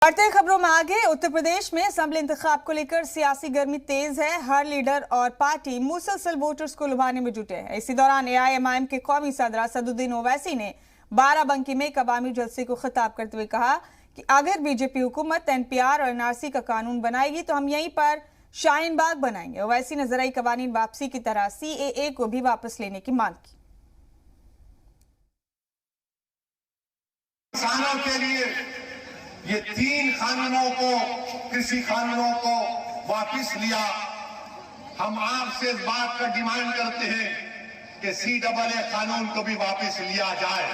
बढ़ते खबरों में आगे। उत्तर प्रदेश में असेंबली इंतखाब को लेकर सियासी गर्मी तेज है। हर लीडर और पार्टी मुसलसल वोटर्स को लुभाने में जुटे हैं। इसी दौरान AIMIM के कौमी सदर असदुद्दीन ओवैसी ने बाराबंकी में एक अवामी जलसे को खिताब करते हुए कहा कि अगर बीजेपी हुकूमत NPR और NRC का कानून बनाएगी तो हम यहीं पर शाहीन बाग बनाएंगे। ओवैसी ने ज़राई कवानीन वापसी की तरह CAA को भी वापस लेने की मांग की। किसानों के लिए ये 3 कानूनों को, कृषि कानूनों को वापस लिया। हम आपसे इस बात का डिमांड करते हैं कि CAA कानून को भी वापस लिया जाए।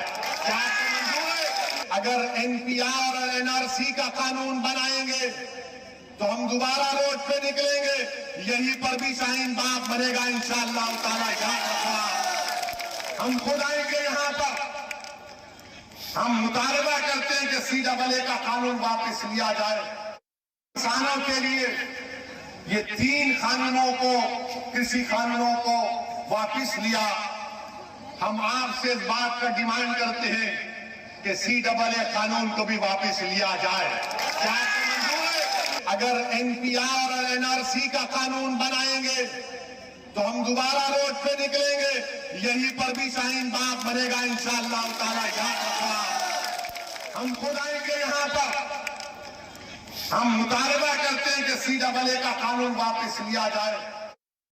क्या मंजूर है? अगर NPR और NRC का कानून बनाएंगे तो हम दोबारा रोड पे निकलेंगे, यहीं पर भी शाहीन बाग बनेगा इंशाअल्लाह ताला। हम खुद आएंगे यहाँ पर। हम मुतालबा करते हैं कि CAA का कानून वापस लिया जाए। किसानों के लिए ये 3 कानूनों को, कृषि कानूनों को वापस लिया। हम आपसे इस बात का डिमांड करते हैं कि CAA कानून को भी वापस लिया जाए। क्या मंजूर है? अगर NPR और NRC का कानून बनाएंगे तो हम दोबारा रोड पे निकलेंगे, यहीं पर भी शाहीन बाग बनेगा इंशाअल्लाह ताला। हम खुद आएंगे यहाँ पर। हम मुतालबा करते हैं कि CAA का कानून वापस लिया जाए।